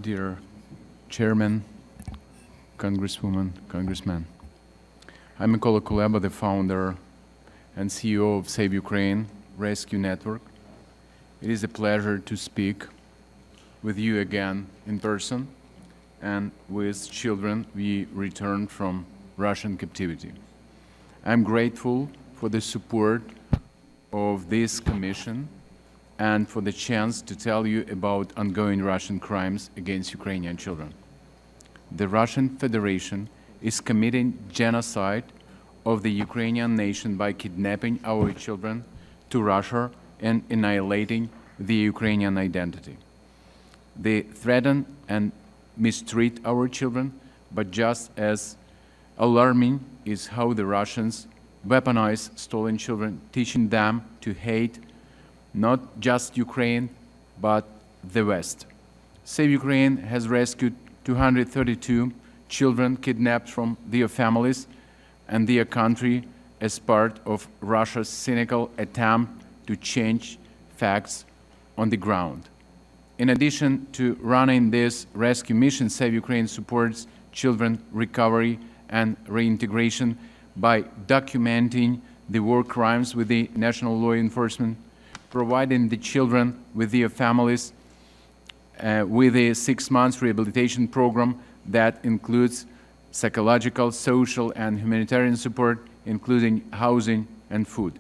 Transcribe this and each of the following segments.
Dear Chairman, Congresswoman, Congressman, I'm Mykola Kuleba, the founder and CEO of Save Ukraine Rescue Network. It is a pleasure to speak with you again in person and with children we returned from Russian captivity. I'm grateful for the support of this commission and for the chance to tell you about ongoing Russian crimes against Ukrainian children. The Russian Federation is committing genocide of the Ukrainian nation by kidnapping our children to Russia and annihilating the Ukrainian identity. They threaten and mistreat our children, but just as alarming is how the Russians weaponize stolen children, teaching them to hate not just Ukraine, but the West. Save Ukraine has rescued 232 children kidnapped from their families and their country as part of Russia's cynical attempt to change facts on the ground. In addition to running this rescue mission, Save Ukraine supports children recovery and reintegration by documenting the war crimes with the national law enforcement, providing the children with their families with a 6-month rehabilitation program that includes psychological, social, and humanitarian support, including housing and food.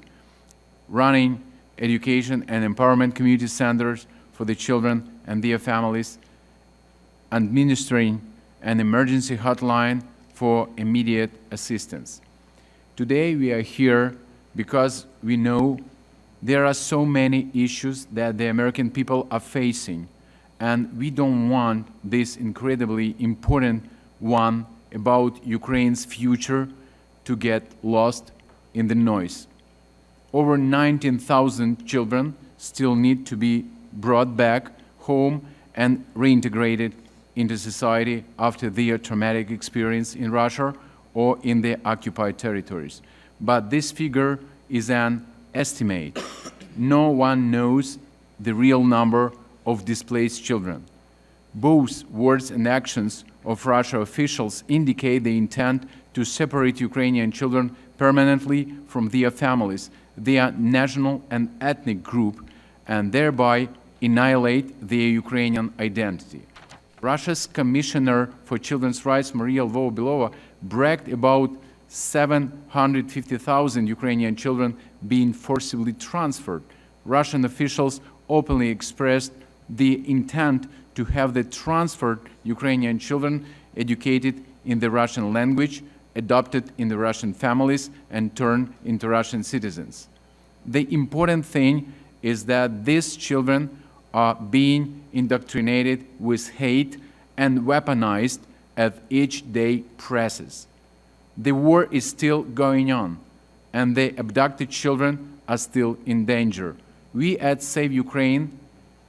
Running education and empowerment community centers for the children and their families, administering an emergency hotline for immediate assistance. Today we are here because we know there are so many issues that the American people are facing, and we don't want this incredibly important one about Ukraine's future to get lost in the noise. Over 19,000 children still need to be brought back home and reintegrated into society after their traumatic experience in Russia or in the occupied territories. But this figure is an estimate. No one knows the real number of displaced children. Both words and actions of Russia officials indicate the intent to separate Ukrainian children permanently from their families, their national and ethnic group, and thereby annihilate their Ukrainian identity. Russia's Commissioner for Children's Rights, Maria Lvova-Belova, bragged about 750,000 Ukrainian children being forcibly transferred. Russian officials openly expressed the intent to have the transferred Ukrainian children educated in the Russian language, adopted in the Russian families, and turned into Russian citizens. The important thing is that these children are being indoctrinated with hate and weaponized as each day passes. The war is still going on, and the abducted children are still in danger. We at Save Ukraine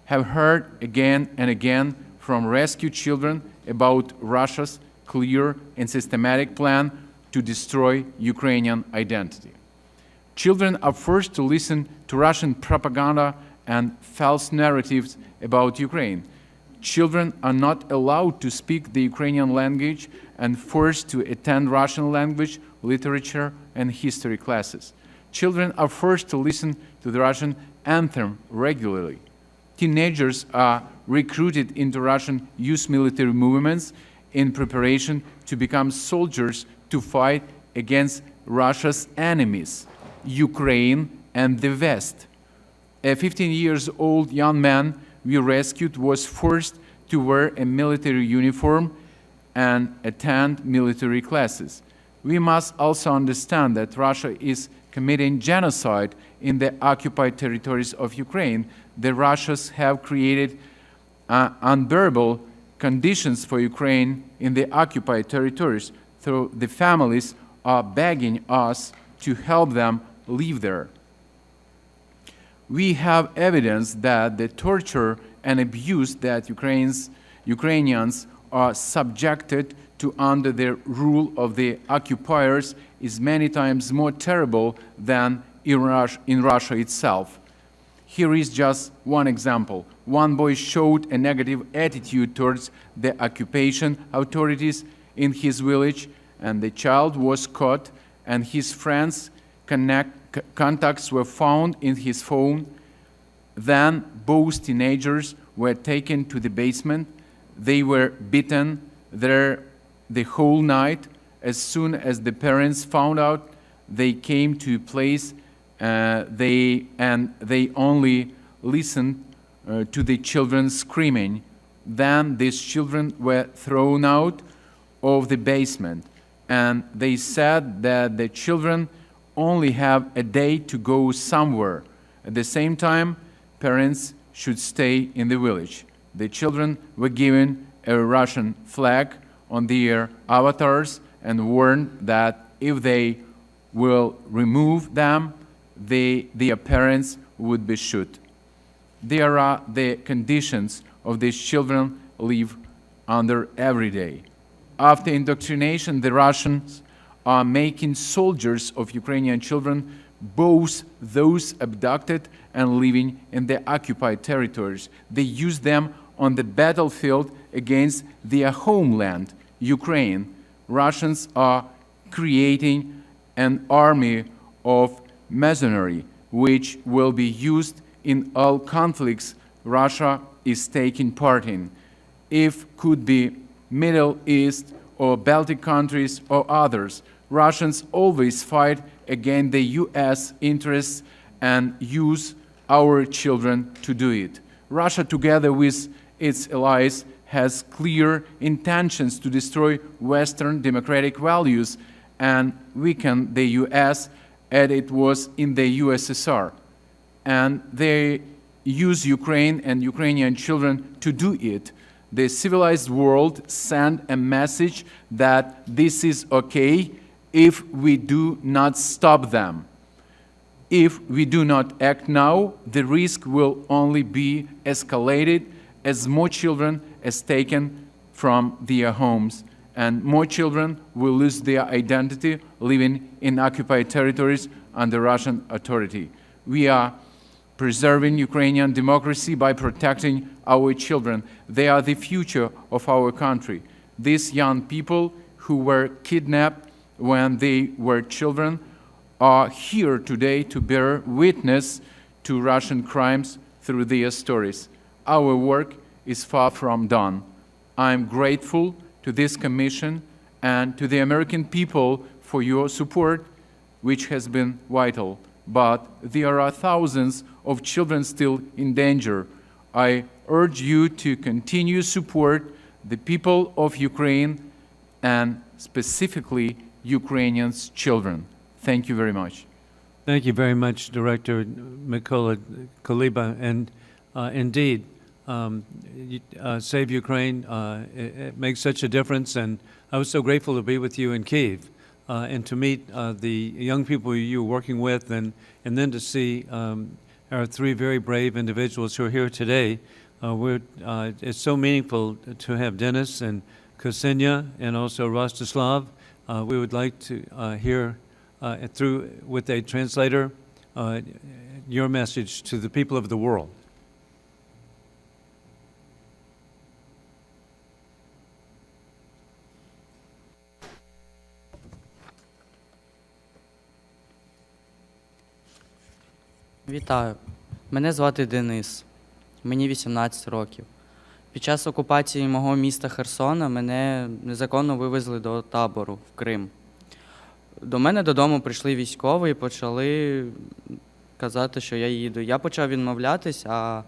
have heard again and again from rescued children about Russia's clear and systematic plan to destroy Ukrainian identity. Children are forced to listen to Russian propaganda and false narratives about Ukraine. Children are not allowed to speak the Ukrainian language and forced to attend Russian language, literature, and history classes. Children are forced to listen to the Russian anthem regularly. Teenagers are recruited into Russian youth military movements in preparation to become soldiers to fight against Russia's enemies, Ukraine and the West. A 15-year-old young man we rescued was forced to wear a military uniform and attend military classes. We must also understand that Russia is committing genocide in the occupied territories of Ukraine. The Russians have created unbearable conditions for Ukraine in the occupied territories, so the families are begging us to help them live there. We have evidence that the torture and abuse that Ukrainians are subjected to under the rule of the occupiers is many times more terrible than in Russia itself. Here is just one example. One boy showed a negative attitude towards the occupation authorities in his village, and the child was caught, and his friends' contacts were found in his phone. Then both teenagers were taken to the basement. They were beaten there the whole night. As soon as the parents found out, they came to a place they only listened to the children screaming. Then these children were thrown out of the basement, and they said that the children only have a day to go somewhere. At the same time, parents should stay in the village. The children were given a Russian flag on their avatars and warned that if they will remove them, their parents would be shot. There are the conditions of these children live under every day. After indoctrination, the Russians are making soldiers of Ukrainian children, both those abducted and living in the occupied territories. They use them on the battlefield against their homeland, Ukraine. Russians are creating an army of mercenary, which will be used in all conflicts Russia is taking part in. If could be Middle East or Baltic countries or others, Russians always fight against the US interests and use our children to do it. Russia, together with its allies, has clear intentions to destroy Western democratic values and weaken the US as it was in the USSR. And they use Ukraine and Ukrainian children to do it. The civilized world sent a message that this is okay if we do not stop them. If we do not act now, the risk will only be escalated as more children are taken from their homes, and more children will lose their identity living in occupied territories under Russian authority. We are preserving Ukrainian democracy by protecting our children. They are the future of our country. These young people who were kidnapped when they were children are here today to bear witness to Russian crimes through their stories. Our work is far from done. I am grateful to this commission and to the American people for your support, which has been vital. But there are thousands of children still in danger. I urge you to continue support the people of Ukraine and specifically Ukrainians' children. Thank you very much. Thank you very much, Director Mykola Kuleba. And indeed, Save Ukraine, it makes such a difference. And I was so grateful to be with you in Kyiv and to meet the young people you're working with, and then to see our three very brave individuals who are here today. It's so meaningful to have Denis and Ksenia and also Rostislav. We would like to hear through with a translator your message to the people of the world. Вітаю. Мене звати Денис. Мені 18 років. Під час окупації мого міста Херсона мене незаконно вивезли до табору в Крим. До мене додому прийшли військові і почали казати, що я їду. Я почав відмовлятись, а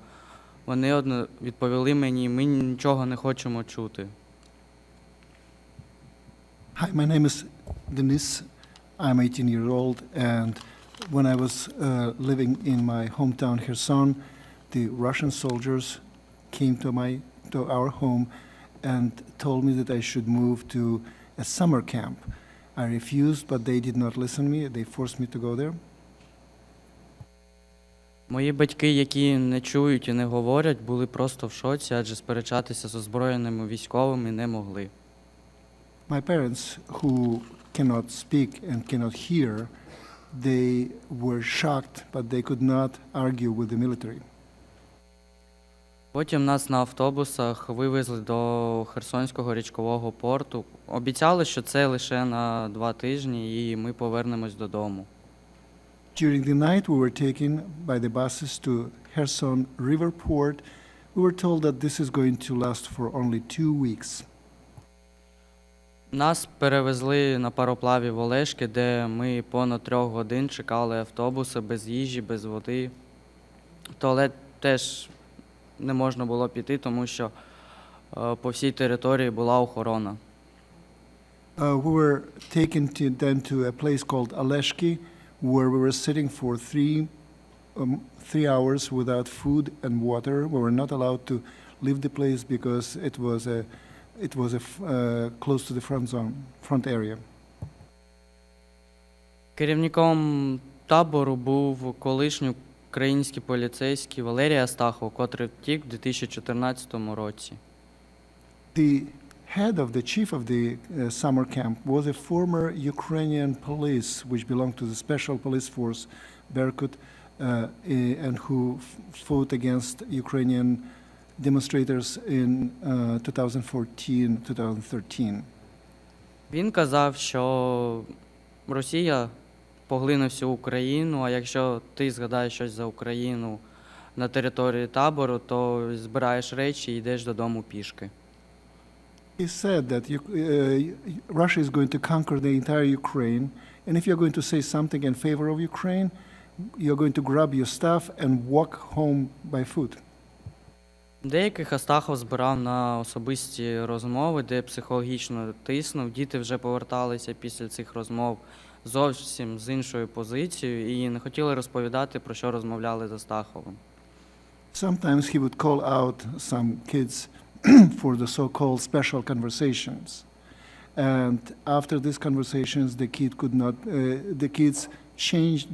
вони відповіли мені: ми нічого не хочемо чути. Hi, my name is Denis. I'm 18 years old, and when I was living in my hometown Kherson, the Russian soldiers came to our home and told me that I should move to a summer camp. I refused, but they did not listen to me. They forced me to go there. Мої батьки, які не чують і не говорять, були просто в шоці, адже сперечатися з озброєними військовими не могли. My parents, who cannot speak and cannot hear, they were shocked, but they could not argue with the military. Потім нас на автобусах вивезли до Херсонського річкового порту. Обіцяли, що це лише на 2 тижні, і ми повернемось додому. During the night, we were taken by the buses to Kherson River Port. We were told that this is going to last for only 2 weeks. Нас перевезли на пароплаві в Олешки, де ми понад 3 годин чекали автобуси без їжі, без води. В туалет теж не можна було піти, тому що по всій території була охорона. We were taken then to a place called Aleshki, where we were sitting for 3 hours without food and water. We were not allowed to leave the place because it was close to the front area. Керівником табору був колишній український поліцейський Валерій Астахов, котрий втік у 2014 році. The head of the chief of the summer camp was a former Ukrainian police, which belonged to the special police force, Berkut, and who fought against Ukrainian demonstrators in 2014-2013. Він казав, що Росія поглине всю Україну, а якщо ти згадаєш щось за Україну на території табору, то збираєш речі і йдеш додому пішки. He said that Russia is going to conquer the entire Ukraine, and if you're going to say something in favor of Ukraine, you're going to grab your stuff and walk home by foot. Деяких Астахов збирав на особисті розмови, де психологічно тиснув. Діти вже поверталися після цих розмов зовсім з іншою позицією і не хотіли розповідати, про що розмовляли з Астаховим. Sometimes he would call out some kids for the so-called special conversations. And after these conversations, the kids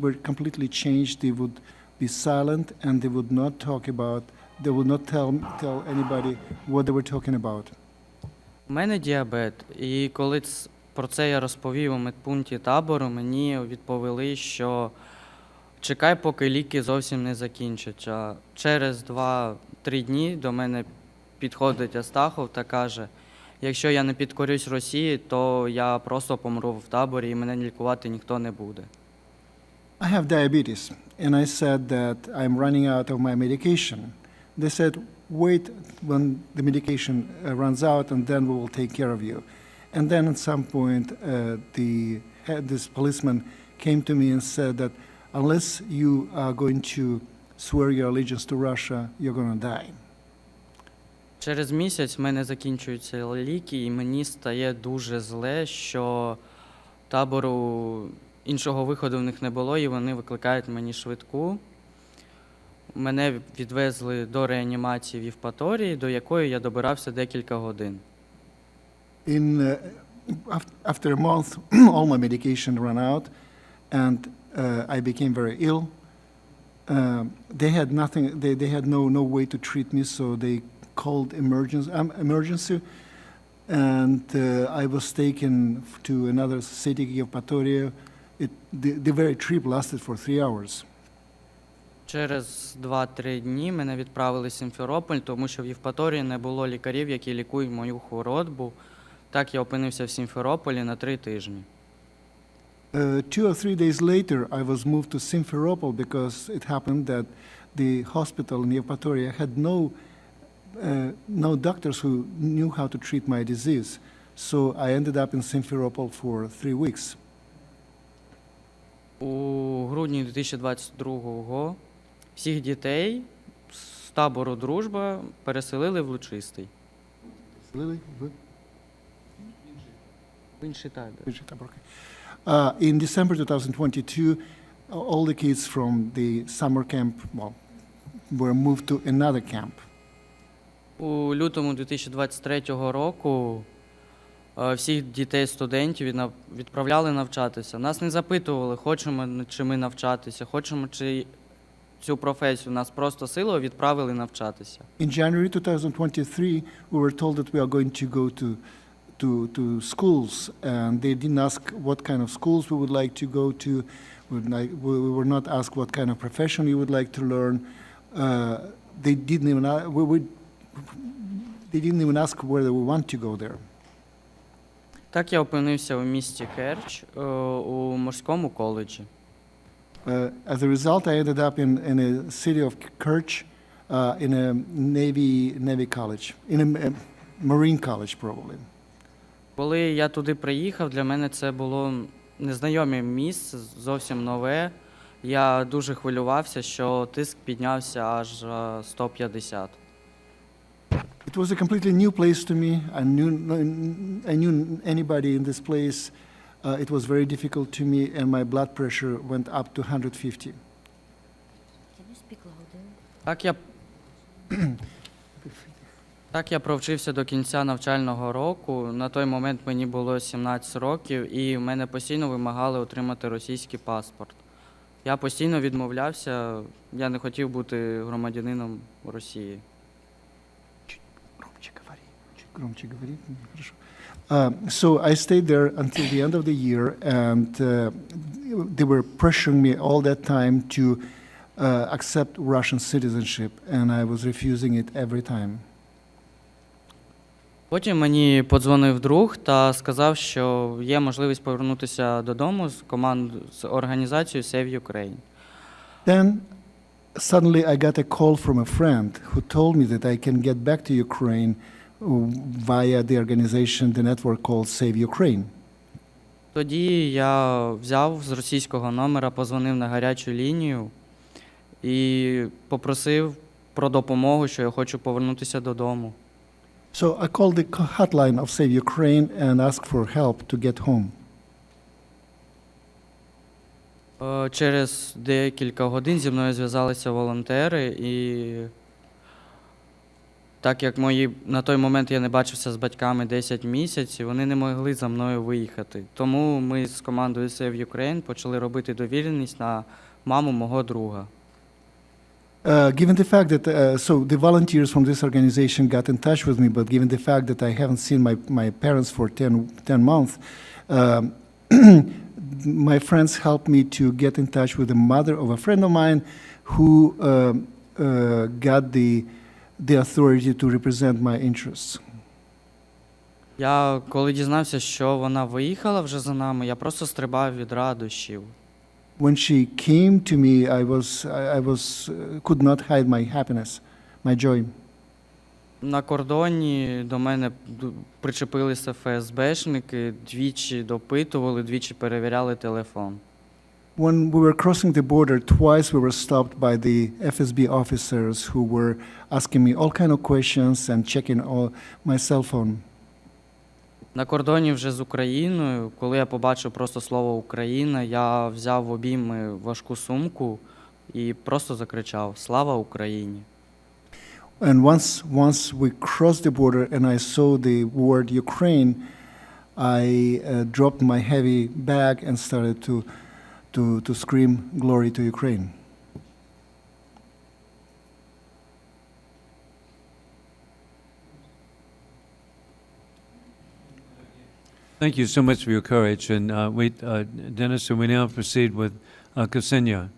were completely changed. They would be silent and they would not tell anybody what they were talking about. У мене діабет, і коли про це я розповів у медпункті табору, мені відповіли, що чекай, поки ліки зовсім не закінчаться. Через 2-3 дні до мене підходить Астахов та каже, якщо я не підкорюсь Росії, то я просто помру в таборі і мене лікувати ніхто не буде. I have diabetes, and I said that I'm running out of my medication. They said, wait when the medication runs out, and then we will take care of you. And then at some point, this policeman came to me and said that unless you are going to swear your allegiance to Russia, you're going to die. Через місяць в мене закінчуються ліки, і мені стає дуже зле, що табору іншого виходу в них не було, і вони викликають мені швидку. Мене відвезли до реанімації в Євпаторії, до якої я добирався декілька годин. After a month, all my medication ran out, and I became very ill. They had nothing. They had no way to treat me, so they called emergency, and I was taken to another city, Yevpatoria. The very trip lasted for 3 hours. Через 2-3 дні мене відправили в Сімферополь, тому що в Євпаторії не було лікарів, які лікують мою хворобу. Так я опинився в Сімферополі на 3 тижні. 2 or 3 days later, I was moved to Simferopol because it happened that the hospital in Yevpatoria had no doctors who knew how to treat my disease. So I ended up in Simferopol for 3 weeks. У грудні 2022-го всіх дітей з табору «Дружба» переселили в Лучистий. В інший табір. In December 2022, all the kids from the summer camp were moved to another camp. У лютому 2023 року всіх дітей-студентів відправляли навчатися. Нас не запитували, хочемо чи ми навчатися, хочемо чи цю професію. Нас просто силою відправили навчатися. In January 2023, we were told that we are going to go to schools, and they didn't ask what kind of schools we would like to go to. We were not asked what kind of profession you would like to learn. They didn't even they didn't even ask whether we want to go there. Так я опинився у місті Керч у морському коледжі. As a result, I ended up in a city of Kerch, in a Navy college, in a Marine college, probably. Коли я туди приїхав, для мене це було незнайоме місце, зовсім нове. Я дуже хвилювався, що тиск піднявся аж 150. It was a completely new place to me. I knew anybody in this place. It was very difficult to me, and my blood pressure went up to 150. Так я провчився до кінця навчального року. На той момент мені було 17 років, і в мене постійно вимагали отримати російський паспорт. Я постійно відмовлявся, я не хотів бути громадянином Росії. Громче говори, хорошо. So I stayed there until the end of the year, and they were pressuring me all that time to accept Russian citizenship, and I was refusing it every time. Потім мені подзвонив друг та сказав, що є можливість повернутися додому з організацією Save Ukraine. Then suddenly I got a call from a friend who told me that I can get back to Ukraine via the organization, the network called Save Ukraine. Тоді я взяв з російського номера, позвонив на гарячу лінію і попросив про допомогу, що я хочу повернутися додому. So I called the hotline of Save Ukraine and asked for help to get home. Через декілька годин зі мною зв'язалися волонтери, і так як на той момент я не бачився з батьками 10 місяців, вони не могли за мною виїхати. Тому ми з командою Save Ukraine почали робити довіреність на маму мого друга. Given the fact that, so the volunteers from this organization got in touch with me, but given the fact that I haven't seen my parents for 10 months, my friends helped me to get in touch with the mother of a friend of mine who got the authority to represent my interests. Я, коли дізнався, що вона виїхала вже за нами, я просто стрибав від радощів. When she came to me, could not hide my happiness, my joy. На кордоні до мене причепилися ФСБшники, двічі допитували, двічі перевіряли телефон. When we were crossing the border, twice we were stopped by the FSB officers who were asking me all kind of questions and checking my cell phone. На кордоні вже з Україною, коли я побачив просто слово «Україна», я взяв в обійми важку сумку і просто закричав «Слава Україні!». And once we crossed the border and I saw the word Ukraine, I dropped my heavy bag and started to scream glory to Ukraine. Thank you so much for your courage. And Denis, we now proceed with Ksenia.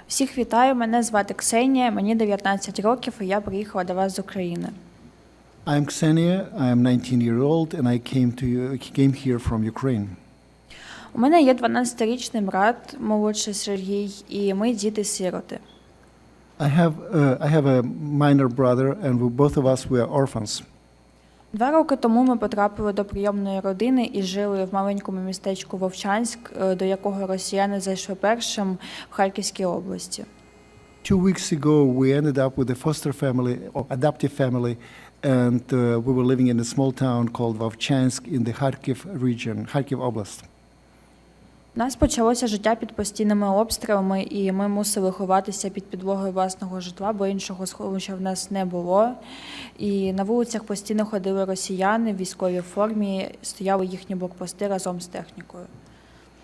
Всіх вітаю, мене звати Ксенія, мені 19 років, і я приїхала до вас з України. I'm Ksenia, I am 19-year-old, and I came here from Ukraine. У мене є 12-річний брат, молодший Сергій, і ми діти-сироти. I have a minor brother, and both of us were orphans. 2 роки тому ми потрапили до прийомної родини і жили в маленькому містечку Вовчанськ, до якого росіяни зайшли першим в Харківській області. 2 weeks ago, we ended up with a foster family, or adoptive family, and we were living in a small town called Vovchansk in the Kharkiv region, Kharkiv Oblast. У нас почалося життя під постійними обстрілами, і ми мусили ховатися під підлогою власного житла, бо іншого сховища в нас не було. І на вулицях постійно ходили росіяни в військовій формі, стояли їхні блокпости разом з технікою.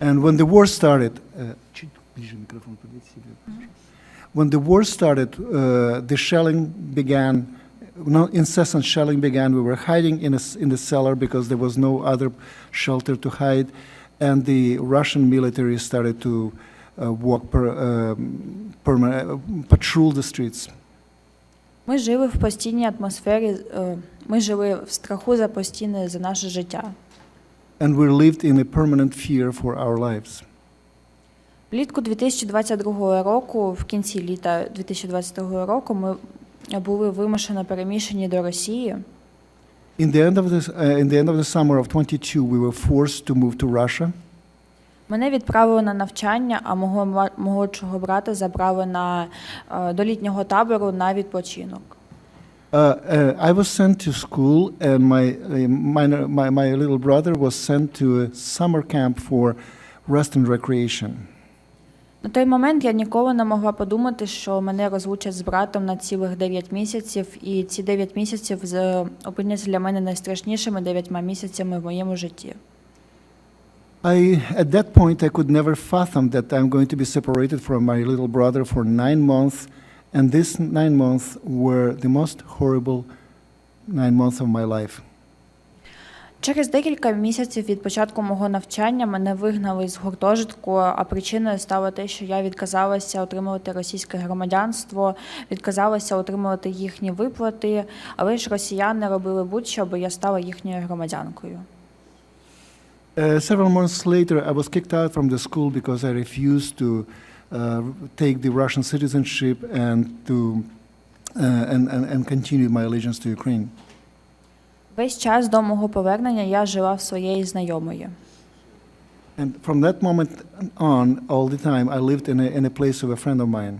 And when the war started, when the war started, the shelling began, incessant shelling began. We were hiding in the cellar because there was no other shelter to hide. and the Russian military started to patrol the streets. Ми жили в постійній атмосфері, ми жили в страху за наше життя. And we lived in a permanent fear for our lives. Влітку 2022 року, в кінці літа 2022 року, ми були вимушено переміщені до Росії. In the end of the summer of 22, we were forced to move to Russia. Мене відправили на навчання, а мого молодшого брата забрали до літнього табору на відпочинок. I was sent to school, and my little brother was sent to a summer camp for rest and recreation. На той момент я ніколи не могла подумати, що мене розлучать з братом на цілих 9 місяців, і ці 9 місяців опиняться для мене найстрашнішими 9 місяцями в моєму житті. At that point, I could never fathom that I'm going to be separated from my little brother for 9 months, and these 9 months were the most horrible 9 months of my life. Через декілька місяців від початку мого навчання мене вигнали з гуртожитку, а причиною стало те, що я відказалася отримувати російське громадянство, відказалася отримувати їхні виплати, але ж росіяни робили будь-що, аби я стала їхньою громадянкою. Several months later, I was kicked out from the school because I refused to take the Russian citizenship and continue my allegiance to Ukraine. Весь час до мого повернення я жила в своєї знайомої. And from that moment on, all the time, I lived in a place of a friend of mine.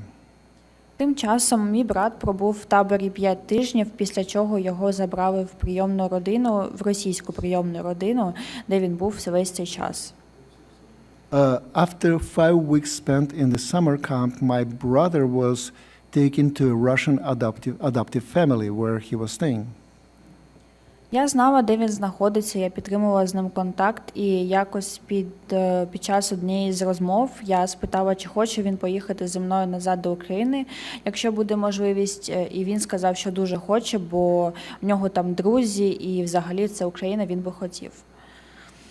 Тим часом мій брат пробув в таборі 5 тижнів, після чого його забрали в прийомну родину, в російську прийомну родину, де він був весь цей час. After 5 weeks spent in the summer camp, my brother was taken to a Russian adoptive family where he was staying. Я знала, де він знаходиться, я підтримувала з ним контакт, і якось під час однієї з розмов я спитала, чи хоче він поїхати зі мною назад до України, якщо буде можливість, і він сказав, що дуже хоче, бо в нього там друзі, і взагалі це Україна, він би хотів.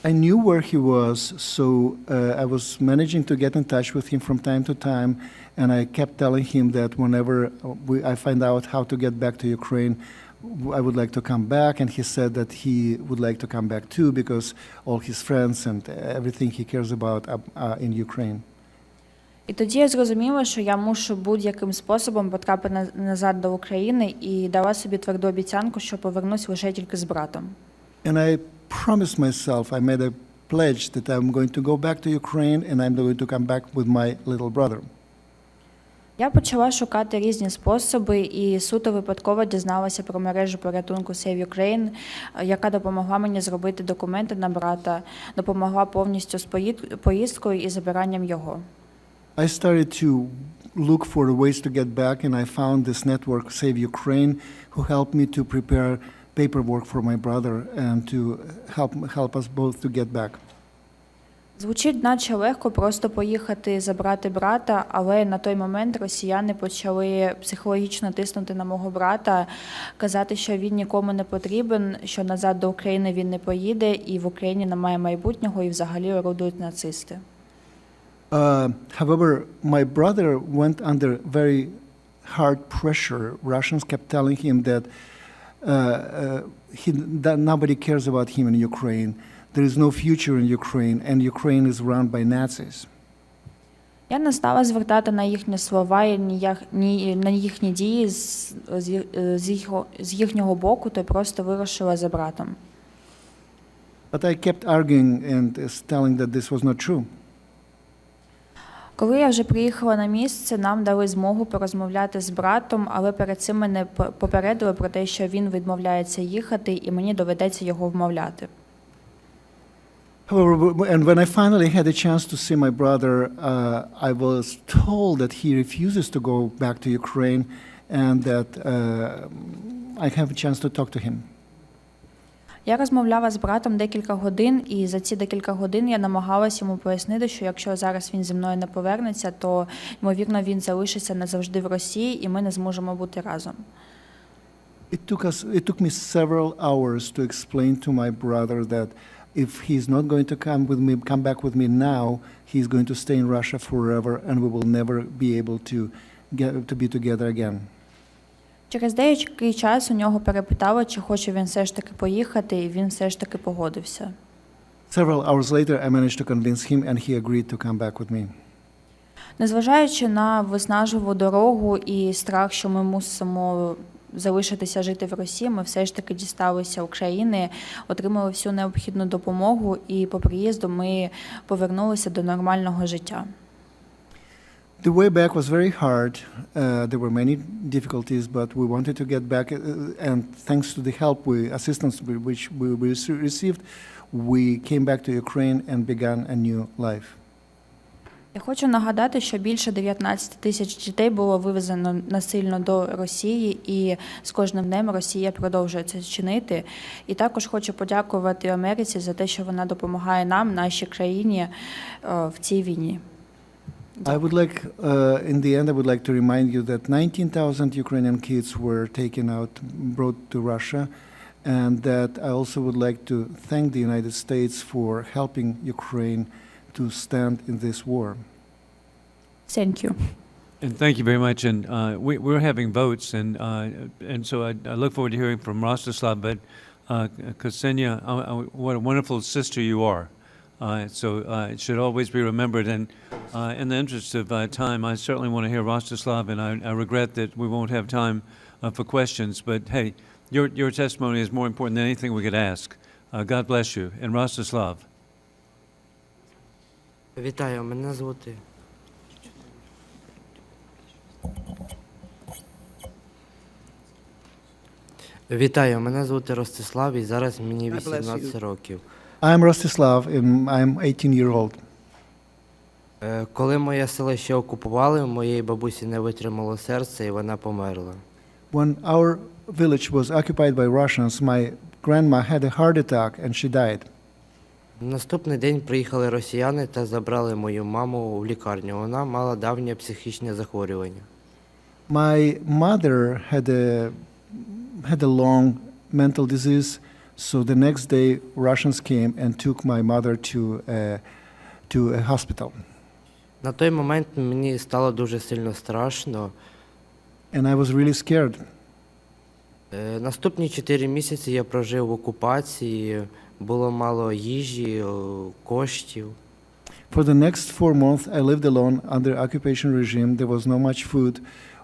I knew where he was, so I was managing to get in touch with him from time to time, and I kept telling him that whenever I find out how to get back to Ukraine, I would like to come back, and he said that he would like to come back too because all his friends and everything he cares about are in Ukraine. І тоді я зрозуміла, що я мушу будь-яким способом потрапити назад до України, і дала собі тверду обіцянку, що повернусь лише тільки з братом. And I promised myself, I made a pledge that I'm going to go back to Ukraine and I'm going to come back with my little brother. Я почала шукати різні способи і суто випадково дізналася про мережу порятунку Save Ukraine, яка допомогла мені зробити документи на брата, допомогла повністю з поїздкою і забиранням його. I started to look for ways to get back, and I found this network, Save Ukraine, who helped me to prepare paperwork for my brother and to help us both to get back. Звучить наче легко просто поїхати забрати брата, але на той момент росіяни почали психологічно тиснути на мого брата, казати, що він нікому не потрібен, що назад до України він не поїде, і в Україні немає майбутнього, і взагалі орудують нацисти. However, my brother went under very hard pressure. Russians kept telling him that nobody cares about him in Ukraine. There is no future in Ukraine, and Ukraine is run by Nazis. Я не стала звертати на їхні слова і на їхні дії з їхнього боку, то просто вирушила за братом. But I kept arguing and telling that this was not true. Коли я вже приїхала на місце, нам дали змогу порозмовляти з братом, але перед цим мене попередили про те, що він відмовляється їхати, і мені доведеться його вмовляти. However, and when I finally had a chance to see my brother, I was told that he refuses to go back to Ukraine and that I have a chance to talk to him. Я розмовляла з братом декілька годин, і за ці декілька годин я намагалась йому пояснити, що якщо зараз він зі мною не повернеться, то, ймовірно, він залишиться назавжди в Росії, і ми не зможемо бути разом. It took me several hours to explain to my brother that if he's not going to come back with me now, he's going to stay in Russia forever, and we will never be able to be together again. Через деякий час у нього перепитали, чи хоче він все ж таки поїхати, і він все ж таки погодився. Several hours later, I managed to convince him, and he agreed to come back with me. Незважаючи на виснажливу дорогу і страх, що ми мусимо залишитися жити в Росії, ми все ж таки дісталися України, отримали всю необхідну допомогу, і по приїзду ми повернулися до нормального життя. The way back was very hard. There were many difficulties, but we wanted to get back, and thanks to the assistance which we received, we came back to Ukraine and began a new life. Я хочу нагадати, що більше 19 тисяч дітей було вивезено насильно до Росії, і з кожним днем Росія продовжує це чинити. І також хочу подякувати Америці за те, що вона допомагає нам, нашій країні, в цій війні. I would like, in the end, I would like to remind you that 19,000 Ukrainian kids were taken out, brought to Russia, and that I also would like to thank the United States for helping Ukraine to stand in this war. Thank you. And thank you very much. And we're having votes, and so I look forward to hearing from Rostislav. But Ksenia, what a wonderful sister you are. So it should always be remembered. And in the interest of time, I certainly want to hear Rostislav, and I regret that we won't have time for questions. But hey, your testimony is more important than anything we could ask. God bless you. And Rostislav. Вітаю, мене звати. Вітаю, мене звати Ростислав, і зараз мені 18 років. I'm Rostislav, and I'm 18-year-old. Коли моє село ще окупували, моєї бабусі не витримало серце, і вона померла. When our village was occupied by Russians, my grandma had a heart attack and she died. Наступний день приїхали росіяни та забрали мою маму в лікарню. Вона мала давнє психічне захворювання. My mother had a long mental disease, so the next day Russians came and took my mother to a hospital. На той момент мені стало дуже сильно страшно. And I was really scared. Наступні 4 місяці я прожив в окупації, було мало їжі, коштів. For the next 4 months, I lived alone under occupation regime. There was no much food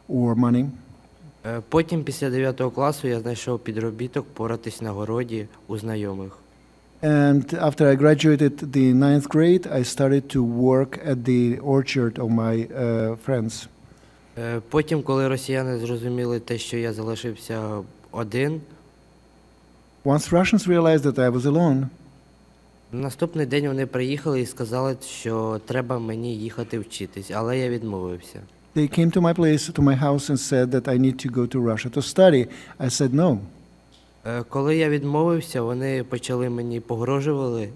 or money. Потім, після 9 класу, я знайшов підробіток поратись на городі у знайомих. And after I graduated the 9th grade, I started to work at the orchard of my friends. Потім, коли росіяни зрозуміли те, що я залишився один, Once Russians realized that I was alone, на наступний день вони приїхали і сказали, що треба мені їхати вчитись, але я відмовився. they came to my place, to my house, and said that I need to go to Russia to study. I said no. Коли я відмовився, вони почали мені погрожували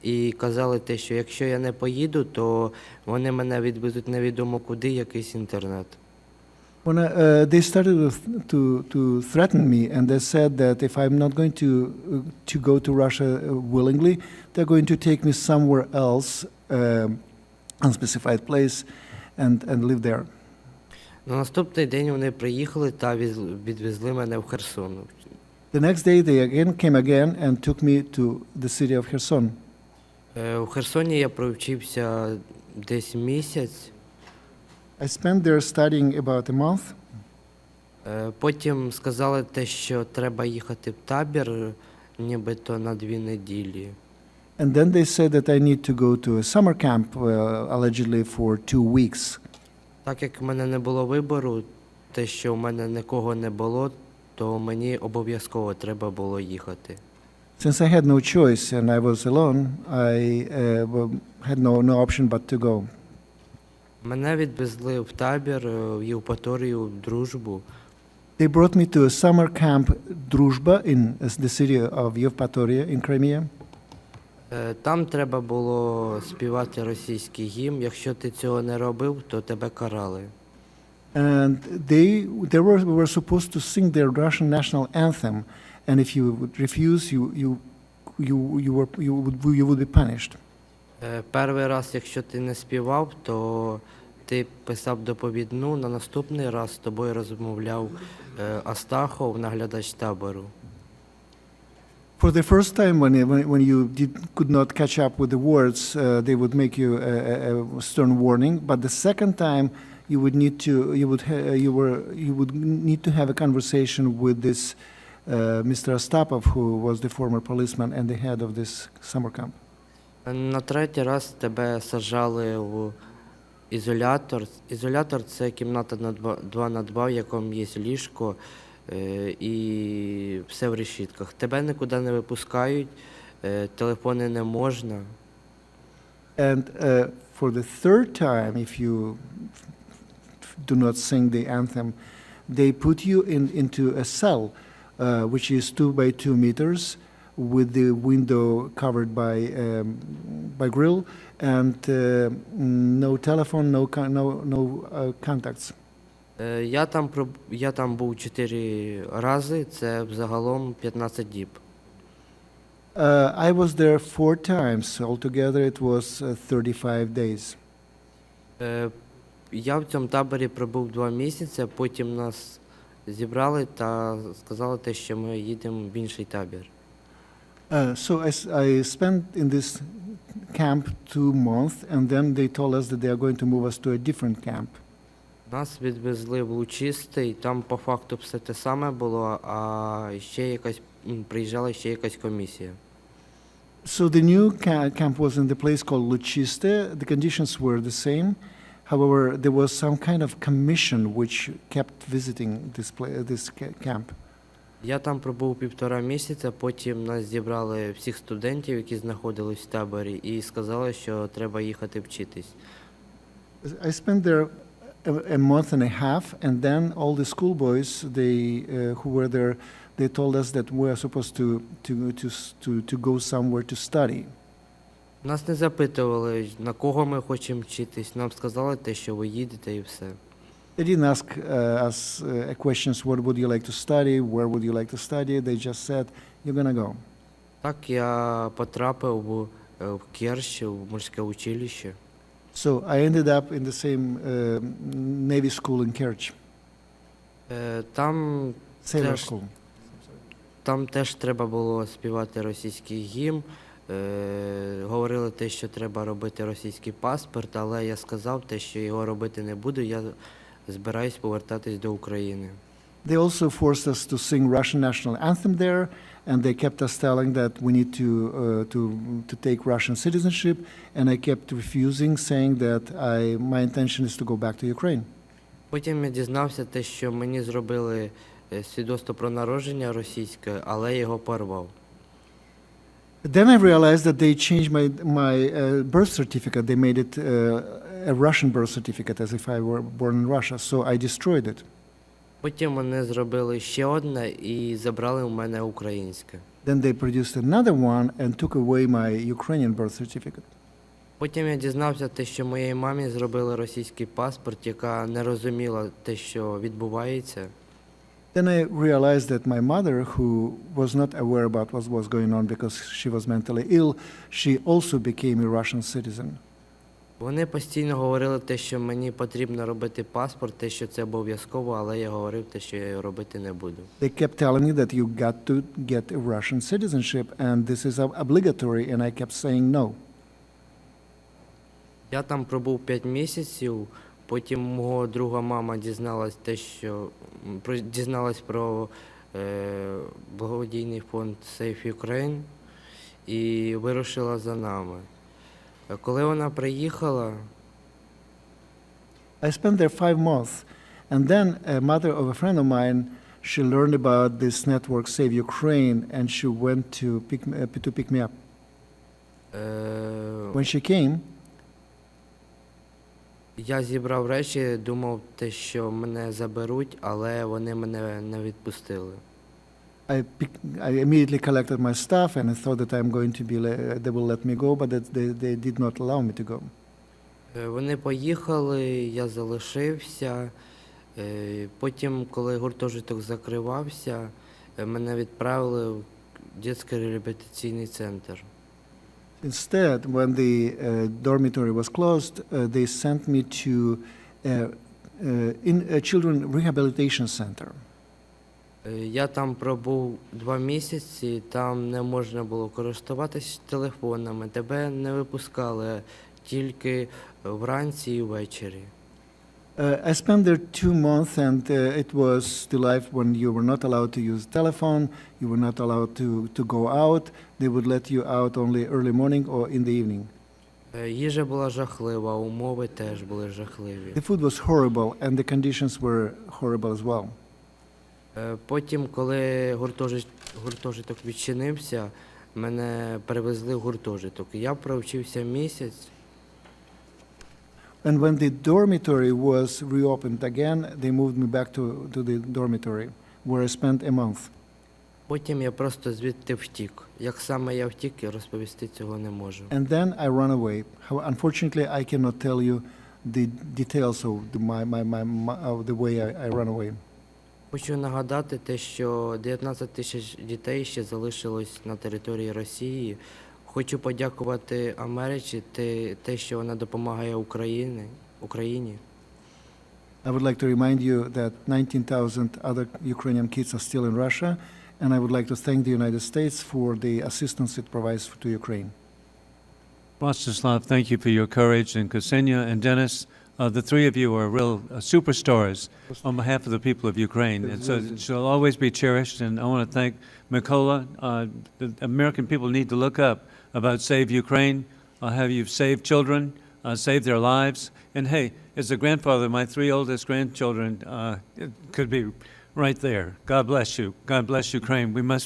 і казали те, що якщо я не поїду, то вони мене відвезуть невідомо куди, якийсь інтернат. When they started to threaten me, and they said that if I'm not going to go to Russia willingly, they're going to take me somewhere else, unspecified place, and live there. На наступний день вони приїхали та відвезли мене в Херсон. The next day they came again and took me to the city of Kherson. В Херсоні я провчився десь місяць. I spent there studying about a month. Потім сказали те, що треба їхати в табір, нібито на 2 неділі. And then they said that I need to go to a summer camp, allegedly for 2 weeks. Так як в мене не було вибору, те, що в мене нікого не було, то мені обов'язково треба було їхати. Since I had no choice and I was alone, I had no option but to go. Мене відвезли в табір в Євпаторію, в Дружбу. They brought me to a summer camp, Druzhba, in the city of Yevpatoria in Crimea. Там треба було співати російський гімн. Якщо ти цього не робив, то тебе карали. And they were supposed to sing their Russian national anthem, and if you would refuse, you you would be punished. Перший раз, якщо ти не співав, то ти писав доповідну, на наступний раз з тобою розмовляв Астахов, наглядач табору. For the first time, when you could not catch up with the words, they would make you a stern warning. But the second time, you would need to have a conversation with this Mr. Astapov, who was the former policeman and the head of this summer camp. На третій раз тебе саджали в ізолятор. Ізолятор – це кімната на 2 на 2, в якому є ліжко і все в решітках. Тебе нікуди не випускають, телефони не можна. And for the third time, if you do not sing the anthem, they put you into a cell, which is 2 by 2 meters, with the window covered by grill, and no telephone, no contacts. Я там був 4 рази, це взагалом 15 діб. I was there 4 times. Altogether, it was 35 days. Я в цьому таборі пробув 2 місяці, потім нас зібрали та сказали те, що ми їдемо в інший табір. So I spent in this camp 2 months, and then they told us that they are going to move us to a different camp. Нас відвезли в Лучистий, там по факту все те саме було, а приїжджала ще якась комісія. So the new camp was in the place called Luciste. The conditions were the same. However, there was some kind of commission which kept visiting this camp. Я там пробув 1,5 місяця, потім нас зібрали всіх студентів, які знаходились в таборі, і сказали, що треба їхати вчитись. I spent there a month and a half, and then all the schoolboys who were there, they told us that we are supposed to go somewhere to study. Нас не запитували, на кого ми хочемо вчитись, нам сказали те, що ви їдете і все. They didn't ask us questions, what would you like to study, where would you like to study, they just said, you're gonna go. Так я потрапив в Керчь, в морське училище. So I ended up in the same Navy school in Kerch, Там sailor теж, school. там теж треба було співати російський гімн. Говорили те, що треба робити російський паспорт, але я сказав те, що його робити не буду, я збираюсь повертатись до України. They also forced us to sing Russian national anthem there, and they kept us telling that we need to take Russian citizenship, and I kept refusing, saying that my intention is to go back to Ukraine. Потім я дізнався те, що мені зробили свідоцтво про народження російське, але я його порвав. Then I realized that they changed my birth certificate. They made it a Russian birth certificate, as if I were born in Russia, so I destroyed it. Потім вони зробили ще одне і забрали у мене українське. Then they produced another one and took away my Ukrainian birth certificate. Потім я дізнався те, що моїй мамі зробили російський паспорт, яка не розуміла те, що відбувається. Then I realized that my mother, who was not aware about what was going on because she was mentally ill, she also became a Russian citizen. Вони постійно говорили те, що мені потрібно робити паспорт, те, що це обов'язково, але я говорив те, що я його робити не буду. They kept telling me that you got to get a Russian citizenship and this is obligatory, and I kept saying no. Я там пробув 5 місяців, потім мого друга мама дізналась те, що дізналась про благодійний фонд Save Ukraine і вирушила за нами. Коли вона приїхала, I spent there 5 months, and then a mother of a friend of mine, she learned about this network Save Ukraine, and she went to pick me up. When she came, я зібрав речі, думав те, що мене заберуть, але вони мене не відпустили. I immediately collected my stuff, and I thought that they will let me go, but they did not allow me to go. Вони поїхали, я залишився. Потім, коли гуртожиток закривався, мене відправили дитячий реабілітаційний центр. Instead, when the dormitory was closed, they sent me to in a children rehabilitation center. Я там пробув 2 місяці, там не можна було користуватись телефонами, тебе не випускали тільки вранці і ввечері. I spent there 2 months, and it was the life when you were not allowed to use telephone, you were not allowed to go out. They would let you out only early morning or in the evening. Їжа була жахлива, умови теж були жахливі. The food was horrible, and the conditions were horrible as well. Потім, коли гуртожиток відчинився, мене перевезли в гуртожиток. Я провчився місяць. And when the dormitory was reopened again, they moved me back to the dormitory, where I spent a month. Потім я просто звідти втік. Як саме я втік, я розповісти цього не можу. And then I ran away. Unfortunately, I cannot tell you the details of the way I ran away. Хочу нагадати те, що 19 тисяч дітей ще залишилось на території Росії. Хочу подякувати Америці те, що вона допомагає Україні. I would like to remind you that 19,000 other Ukrainian kids are still in Russia, and I would like to thank the United States for the assistance it provides to Ukraine. Rostislav, thank you for your courage, and Ksenia and Denis, the three of you are real superstars on behalf of the people of Ukraine, and so it shall always be cherished. And I want to thank Mykola. The American people need to look up about Save Ukraine, how you've saved children, saved their lives. And hey, as a grandfather, my 3 oldest grandchildren could be right there. God bless you. God bless Ukraine. We must